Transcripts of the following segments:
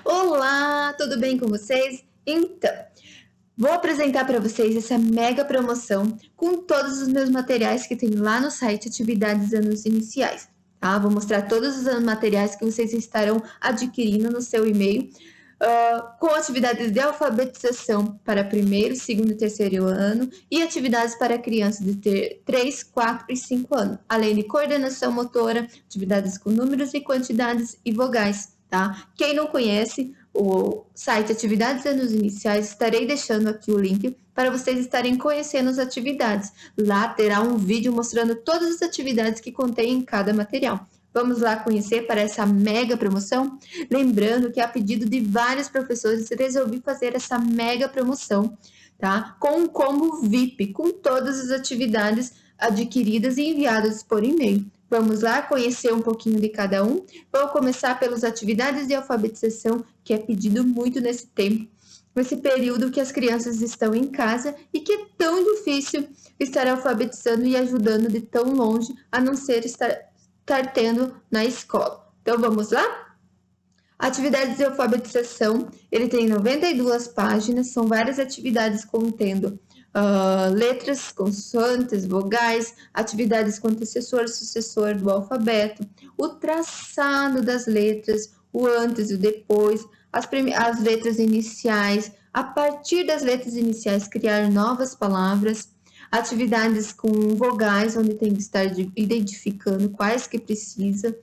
Olá, tudo bem com vocês? Então, vou apresentar para vocês essa mega promoção com todos os meus materiais que tem lá no site Atividades Anos Iniciais, tá? Vou mostrar todos os materiais que vocês estarão adquirindo no seu e-mail, com atividades de alfabetização para primeiro, segundo e terceiro ano e atividades para crianças de 3, 4 e 5 anos, além de coordenação motora, atividades com números e quantidades e vogais, tá? Quem não conhece o site Atividades Anos Iniciais, estarei deixando aqui o link para vocês estarem conhecendo as atividades. Lá terá um vídeo mostrando todas as atividades que contém em cada material. Vamos lá conhecer para essa mega promoção? Lembrando que a pedido de vários professores, resolvi fazer essa mega promoção, tá? Com um combo VIP, com todas as atividades adquiridas e enviadas por e-mail. Vamos lá conhecer um pouquinho de cada um. Vou começar pelas atividades de alfabetização, que é pedido muito nesse tempo, nesse período que as crianças estão em casa e que é tão difícil estar alfabetizando e ajudando de tão longe, a não ser estar tendo na escola. Então, vamos lá? Atividades de alfabetização, ele tem 92 páginas, são várias atividades contendo letras, consoantes, vogais, atividades com antecessor, sucessor do alfabeto, o traçado das letras, o antes e o depois, as letras iniciais, a partir das letras iniciais criar novas palavras, atividades com vogais, onde tem que estar identificando quais que precisa,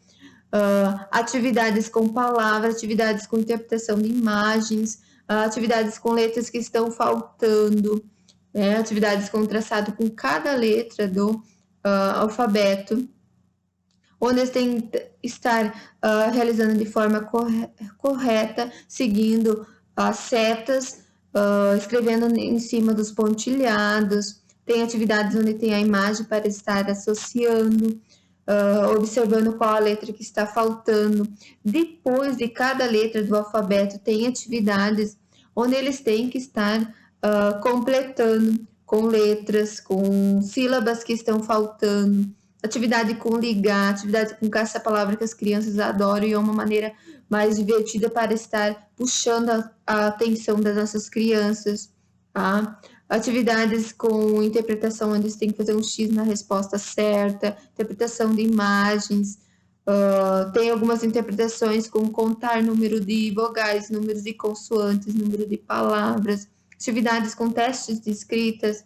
atividades com palavras, atividades com interpretação de imagens, atividades com letras que estão faltando, atividades com traçado com cada letra do alfabeto, onde eles têm que estar realizando de forma correta, seguindo as setas, escrevendo em cima dos pontilhados. Tem atividades onde tem a imagem para estar associando, observando qual a letra que está faltando. Depois de cada letra do alfabeto, tem atividades onde eles têm que estar completando com letras, com sílabas que estão faltando, atividade com ligar, atividade com caça-palavra que as crianças adoram e é uma maneira mais divertida para estar puxando a atenção das nossas crianças, tá? Atividades com interpretação, onde eles têm que fazer um X na resposta certa, interpretação de imagens, tem algumas interpretações com contar número de vogais, números de consoantes, número de palavras, atividades com testes de escritas,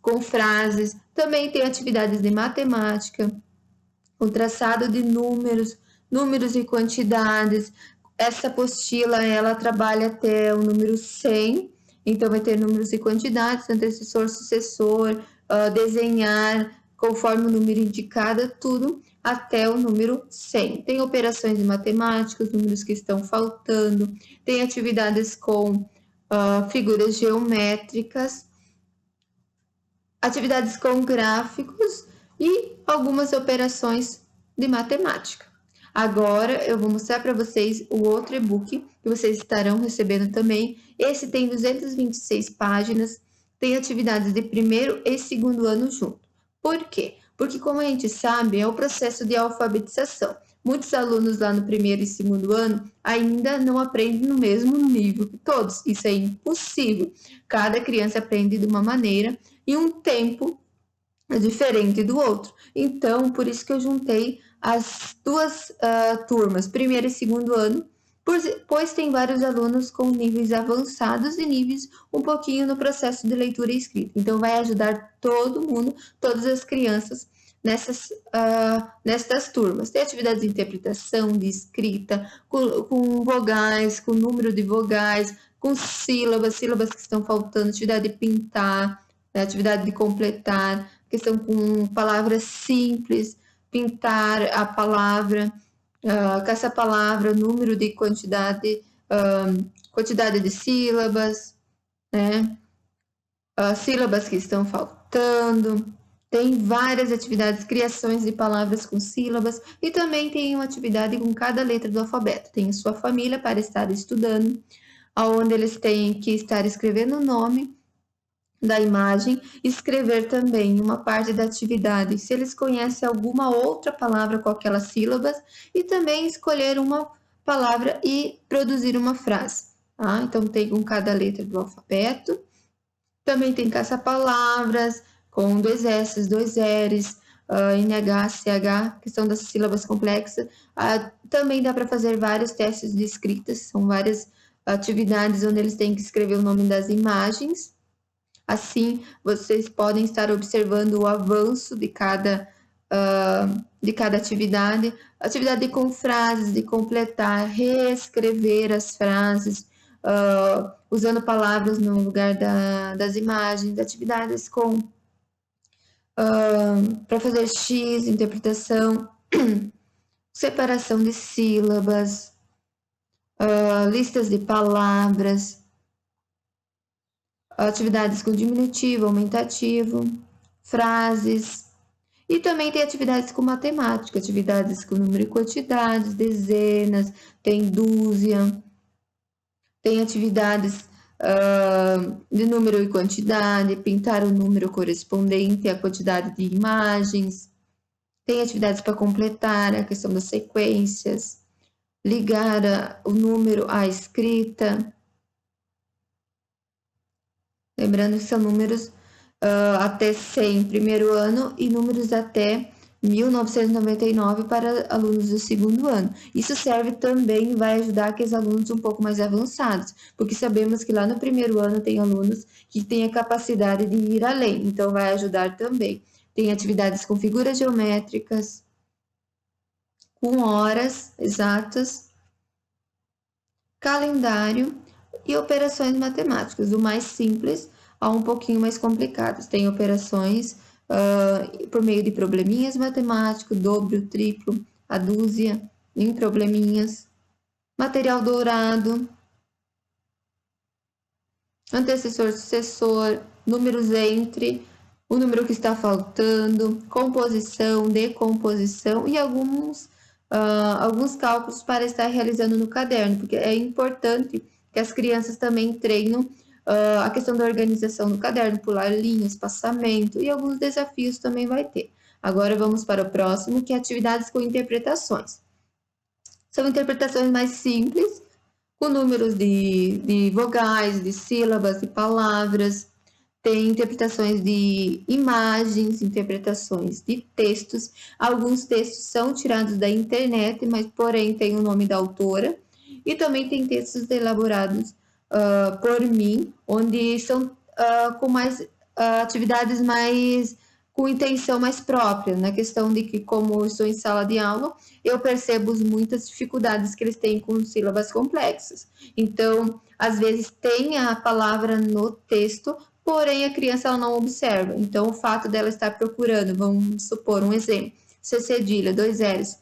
com frases, também tem atividades de matemática, com traçado de números, números e quantidades. Essa apostila, ela trabalha até o número 100, então vai ter números e quantidades, antecessor, sucessor, desenhar conforme o número indicado, tudo até o número 100. Tem operações de matemática, os números que estão faltando, tem atividades com figuras geométricas, atividades com gráficos e algumas operações de matemática. Agora eu vou mostrar para vocês o outro e-book que vocês estarão recebendo também. Esse tem 226 páginas, tem atividades de primeiro e segundo ano junto. Por quê? Porque, como a gente sabe, é o processo de alfabetização. Muitos alunos lá no primeiro e segundo ano ainda não aprendem no mesmo nível que todos. Isso é impossível. Cada criança aprende de uma maneira e um tempo diferente do outro. Então, por isso que eu juntei as duas turmas, primeiro e segundo ano, pois tem vários alunos com níveis avançados e níveis um pouquinho no processo de leitura e escrita. Então, vai ajudar todo mundo, todas as crianças nessas turmas. Tem atividades de interpretação, de escrita, com vogais, com número de vogais, com sílabas que estão faltando, atividade de pintar, atividade de completar, questão com palavras simples, pintar a palavra, caça-palavra, número de quantidade de sílabas, né? Sílabas que estão faltando. Tem várias atividades, criações de palavras com sílabas e também tem uma atividade com cada letra do alfabeto. Tem a sua família para estar estudando, onde eles têm que estar escrevendo o nome da imagem, escrever também uma parte da atividade, se eles conhecem alguma outra palavra com aquelas sílabas, e também escolher uma palavra e produzir uma frase. Tá? Então, tem com cada letra do alfabeto. Também tem caça-palavras, com 2 S, 2 R's, NH, CH, que são das sílabas complexas. Também dá para fazer vários testes de escrita, são várias atividades onde eles têm que escrever o nome das imagens. Assim, vocês podem estar observando o avanço de cada atividade. Atividade com frases, de completar, reescrever as frases, usando palavras no lugar das imagens. Atividades com para fazer X, interpretação, separação de sílabas, listas de palavras, atividades com diminutivo, aumentativo, frases. E também tem atividades com matemática, atividades com número e quantidades, dezenas, tem dúzia, tem atividades de número e quantidade, pintar o número correspondente à quantidade de imagens, tem atividades para completar a questão das sequências, ligar o número à escrita. Lembrando que são números até 100 primeiro ano e números até 1999 para alunos do segundo ano. Isso serve também, vai ajudar aqueles alunos um pouco mais avançados, porque sabemos que lá no primeiro ano tem alunos que têm a capacidade de ir além, então vai ajudar também. Tem atividades com figuras geométricas, com horas exatas, calendário e operações matemáticas, do mais simples a um pouquinho mais complicados. Tem operações por meio de probleminhas matemáticos, dobro, triplo, a dúzia, em probleminhas, material dourado, antecessor, sucessor, números entre, o número que está faltando, composição, decomposição e alguns cálculos para estar realizando no caderno, porque é importante que as crianças também treinem a questão da organização do caderno, pular linhas, passamento e alguns desafios também vai ter. Agora vamos para o próximo, que é atividades com interpretações. São interpretações mais simples, com números de vogais, de sílabas, de palavras. Tem interpretações de imagens, interpretações de textos. Alguns textos são tirados da internet, mas porém tem o nome da autora. E também tem textos elaborados por mim, onde são com mais atividades mais com intenção mais própria, na questão de que, como eu estou em sala de aula, eu percebo muitas dificuldades que eles têm com sílabas complexas. Então, às vezes tem a palavra no texto, porém a criança ela não observa. Então, o fato dela estar procurando, vamos supor um exemplo, C cedilha, 2 L's,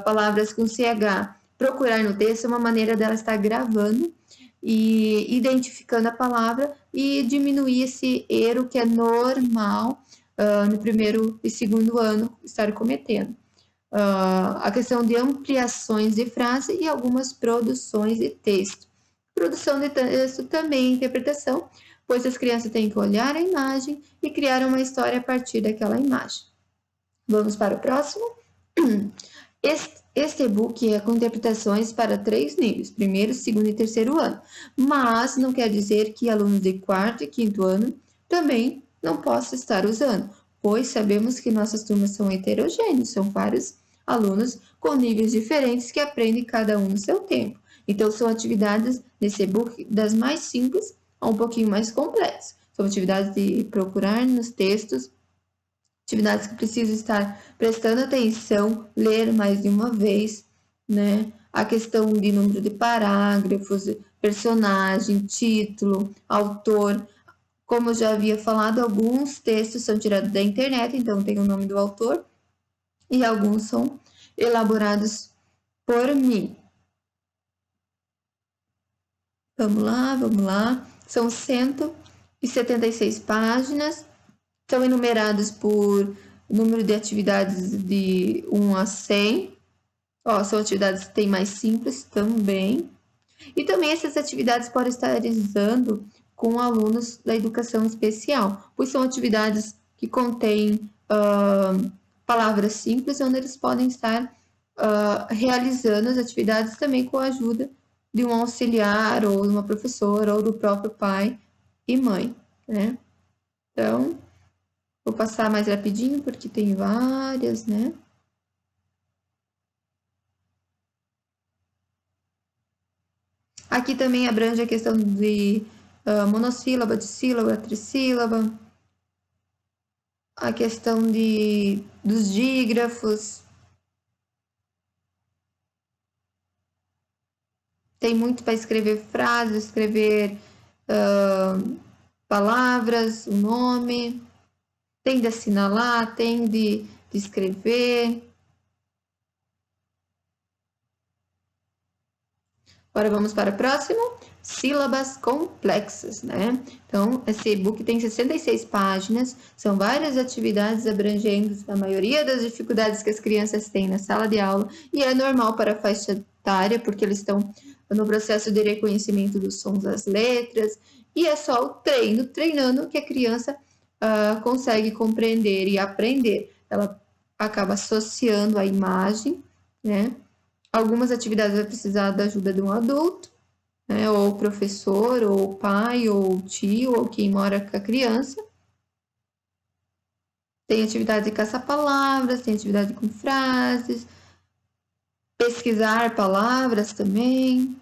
palavras com CH, procurar no texto é uma maneira dela estar gravando e identificando a palavra e diminuir esse erro que é normal no primeiro e segundo ano estar cometendo. A questão de ampliações de frase e algumas produções de texto. Produção de texto também interpretação, pois as crianças têm que olhar a imagem e criar uma história a partir daquela imagem. Vamos para o próximo? Este e-book é com interpretações para 3 níveis, primeiro, segundo e terceiro ano, mas não quer dizer que alunos de quarto e quinto ano também não possam estar usando, pois sabemos que nossas turmas são heterogêneas, são vários alunos com níveis diferentes que aprendem cada um no seu tempo. Então, são atividades nesse e-book das mais simples a um pouquinho mais complexas. São atividades de procurar nos textos, atividades que precisam estar prestando atenção, ler mais de uma vez, né? A questão de número de parágrafos, personagem, título, autor. Como eu já havia falado, alguns textos são tirados da internet, então tem o nome do autor, e alguns são elaborados por mim. Vamos lá. São 176 páginas. São enumerados por número de atividades de 1 a 100. São atividades que tem mais simples também. E também essas atividades podem estar realizando com alunos da educação especial, pois são atividades que contêm palavras simples, onde eles podem estar realizando as atividades também com a ajuda de um auxiliar, ou de uma professora, ou do próprio pai e mãe, né? Então, vou passar mais rapidinho, porque tem várias, né? Aqui também abrange a questão de monossílaba, dissílaba, trissílaba, a questão dos dígrafos. Tem muito para escrever frases, escrever palavras, o nome. Tem de assinalar, tem de escrever. Agora vamos para o próximo. Sílabas complexas, né? Então, esse e-book tem 66 páginas, são várias atividades abrangendo a maioria das dificuldades que as crianças têm na sala de aula, e é normal para a faixa etária, porque eles estão no processo de reconhecimento dos sons das letras, e é só o treinando que a criança consegue compreender e aprender. Ela acaba associando a imagem, né? Algumas atividades vai precisar da ajuda de um adulto, né? Ou professor, ou pai, ou tio, ou quem mora com a criança. Tem atividade de caça-palavras, tem atividade com frases, pesquisar palavras também.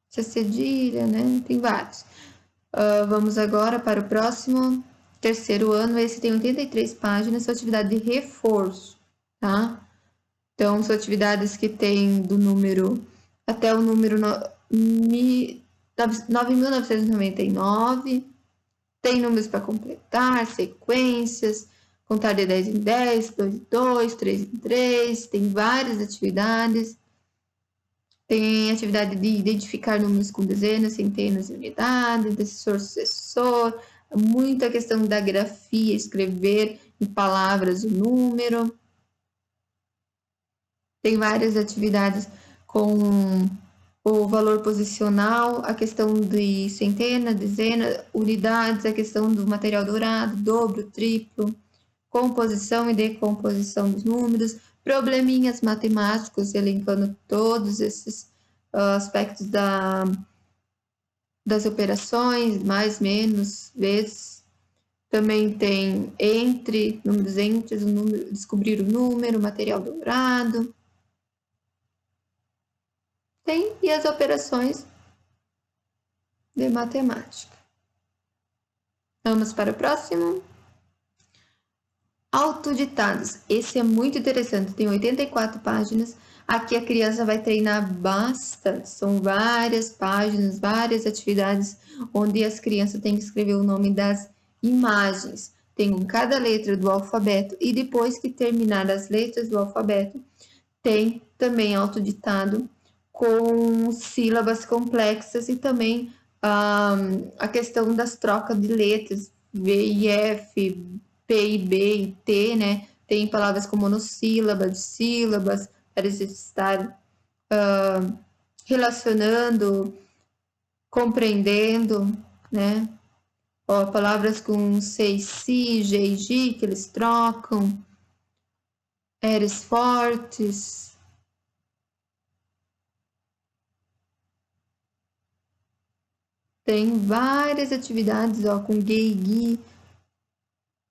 Cedilha, né? Tem vários. Vamos agora para o próximo, terceiro ano. Esse tem 83 páginas, são atividade de reforço, tá? Então, são atividades que tem do número até o número 9.999. Tem números para completar, sequências, contar de 10 em 10, 2 em 2, 3 em 3. Tem várias atividades. Tem atividade de identificar números com dezenas, centenas e unidades, antecessor, sucessor, muita questão da grafia, escrever em palavras o número. Tem várias atividades com o valor posicional, a questão de centena, dezena, unidades, a questão do material dourado, dobro, triplo, composição e decomposição dos números, probleminhas matemáticos, elencando todos esses aspectos das operações, mais, menos, vezes. Também tem números entre, descobrir o número, material dourado. Tem, e as operações de matemática. Vamos para o próximo. Autoditados. Esse é muito interessante, tem 84 páginas. Aqui a criança vai treinar bastante. São várias páginas, várias atividades, onde as crianças têm que escrever o nome das imagens. Tem cada letra do alfabeto, e depois que terminar as letras do alfabeto, tem também autoditado com sílabas complexas, e também a questão das trocas de letras, V e F, P e B e T, né? Tem palavras com monossílabas, sílabas, para estar relacionando, compreendendo, né? Ó, palavras com C e Si, G e G, que eles trocam, Rs fortes. Tem várias atividades, ó, com G e Gui,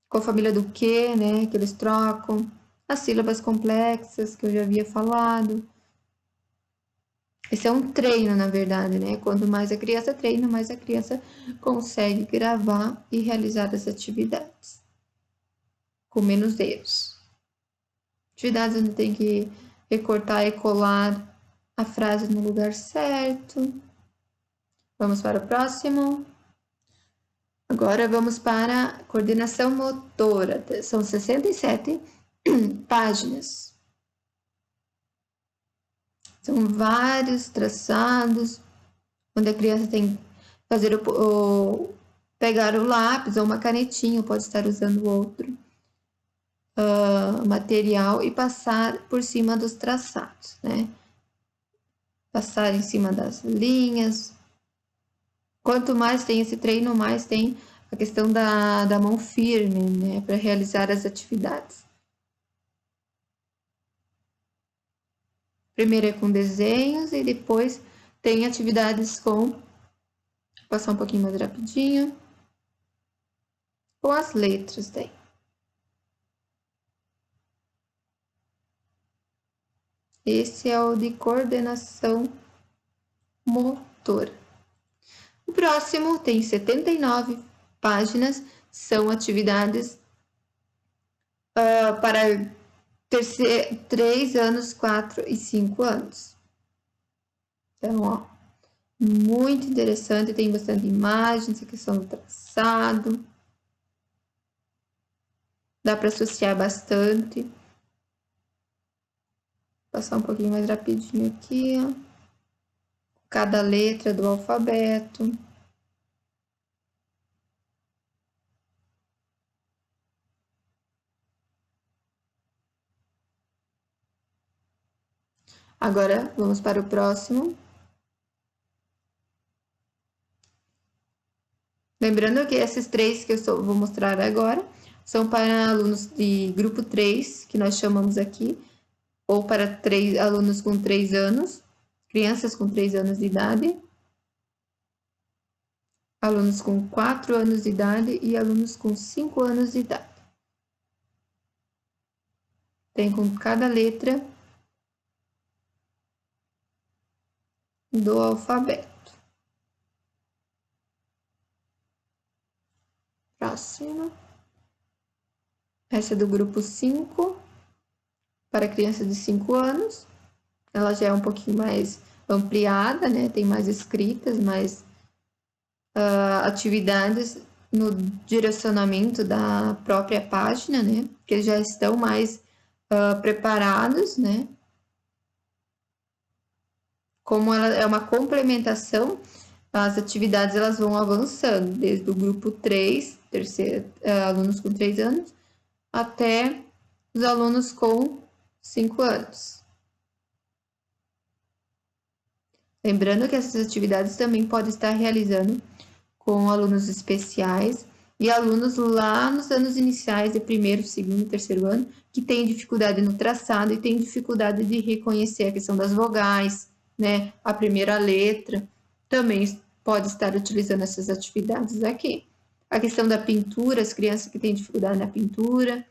com a família do que, né, que eles trocam, as sílabas complexas, que eu já havia falado. Esse é um treino, na verdade, né? Quanto mais a criança treina, mais a criança consegue gravar e realizar as atividades, com menos erros. Atividades onde tem que recortar e colar a frase no lugar certo. Vamos para o próximo. Agora vamos para a coordenação motora. São 67 páginas. São vários traçados, onde a criança tem que fazer pegar o lápis ou uma canetinha, pode estar usando outro material, e passar por cima dos traçados, né? Passar em cima das linhas. Quanto mais tem esse treino, mais tem a questão da mão firme, né, para realizar as atividades. Primeiro é com desenhos e depois tem atividades com... Vou passar um pouquinho mais rapidinho. Com as letras daí. Esse é o de coordenação motora. O próximo tem 79 páginas, são atividades para 3 anos, 4 e 5 anos. Então, ó, muito interessante, tem bastante imagens, a questão do traçado. Dá para associar bastante. Vou passar um pouquinho mais rapidinho aqui, ó. Cada letra do alfabeto. Agora, vamos para o próximo. Lembrando que esses 3 que eu vou mostrar agora são para alunos de grupo 3, que nós chamamos aqui, ou para alunos com 3 anos, crianças com 3 anos de idade, alunos com 4 anos de idade e alunos com 5 anos de idade. Tem com cada letra do alfabeto. Próximo. Essa é do grupo 5, para crianças de 5 anos. Ela já é um pouquinho mais ampliada, né? Tem mais escritas, mais atividades no direcionamento da própria página, né? Que eles já estão mais preparados, né? Como ela é uma complementação, as atividades elas vão avançando, desde o grupo 3, alunos com 3 anos, até os alunos com 5 anos. Lembrando que essas atividades também podem estar realizando com alunos especiais e alunos lá nos anos iniciais de primeiro, segundo e terceiro ano, que têm dificuldade no traçado e têm dificuldade de reconhecer a questão das vogais, né? A primeira letra, também pode estar utilizando essas atividades aqui. A questão da pintura, as crianças que têm dificuldade na pintura.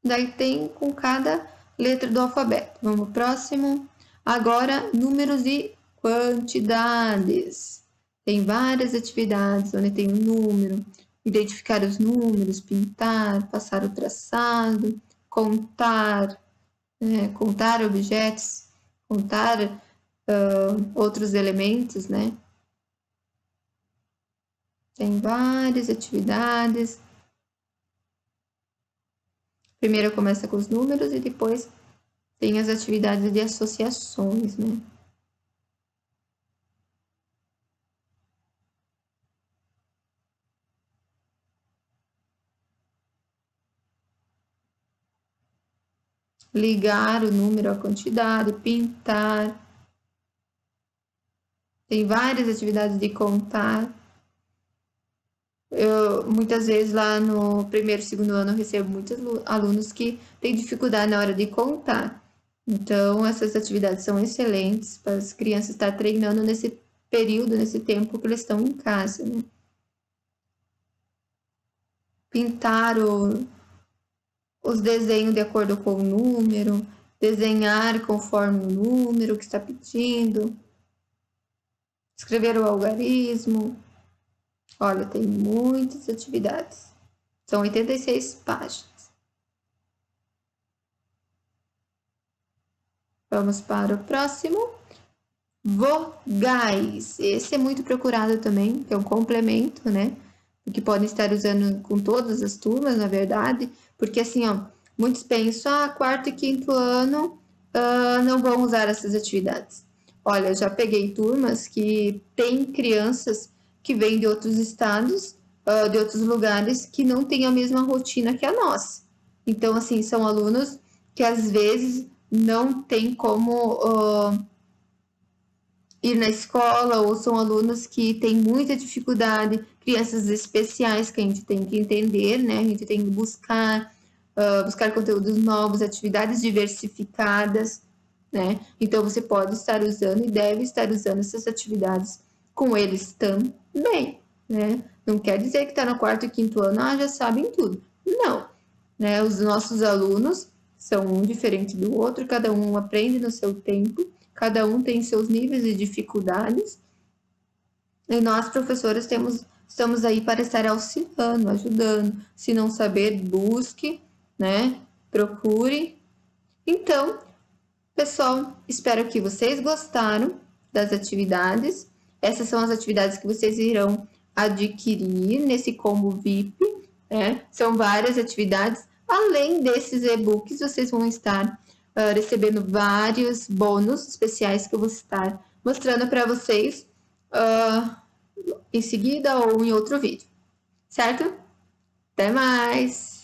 Daí tem com cada letra do alfabeto. Vamos pro próximo. Agora, números e quantidades. Tem várias atividades onde tem um número, identificar os números, pintar, passar o traçado, contar, né? Contar objetos, contar outros elementos, né? Tem várias atividades. Primeiro começa com os números e depois tem as atividades de associações, né? Ligar o número à quantidade, pintar. Tem várias atividades de contar. Muitas vezes lá no primeiro, segundo ano, eu recebo muitos alunos que têm dificuldade na hora de contar. Então, essas atividades são excelentes para as crianças estar treinando nesse período, nesse tempo que eles estão em casa, né? Pintar os desenhos de acordo com o número, desenhar conforme o número que está pedindo, escrever o algarismo. Olha, tem muitas atividades. São 86 páginas. Vamos para o próximo. Vogais. Esse é muito procurado também, que é um complemento, né? Que podem estar usando com todas as turmas, na verdade. Porque assim, ó, muitos pensam, quarto e quinto ano não vão usar essas atividades. Olha, eu já peguei turmas que tem crianças que vêm de outros estados, de outros lugares, que não têm a mesma rotina que a nossa. Então, assim, são alunos que às vezes não tem como ir na escola ou são alunos que têm muita dificuldade, crianças especiais que a gente tem que entender, né? A gente tem que buscar conteúdos novos, atividades diversificadas, né? Então você pode estar usando e deve estar usando essas atividades com eles também, né? Não quer dizer que está no quarto e quinto ano, já sabem tudo. Não, né? Os nossos alunos são um diferente do outro, cada um aprende no seu tempo, cada um tem seus níveis de dificuldades, e nós, professores, estamos aí para estar auxiliando, ajudando. Se não saber, busque, né? Procure. Então, pessoal, espero que vocês gostaram das atividades. Essas são as atividades que vocês irão adquirir nesse combo VIP, né? São várias atividades. Além desses e-books, vocês vão estar recebendo vários bônus especiais que eu vou estar mostrando para vocês em seguida ou em outro vídeo, certo? Até mais!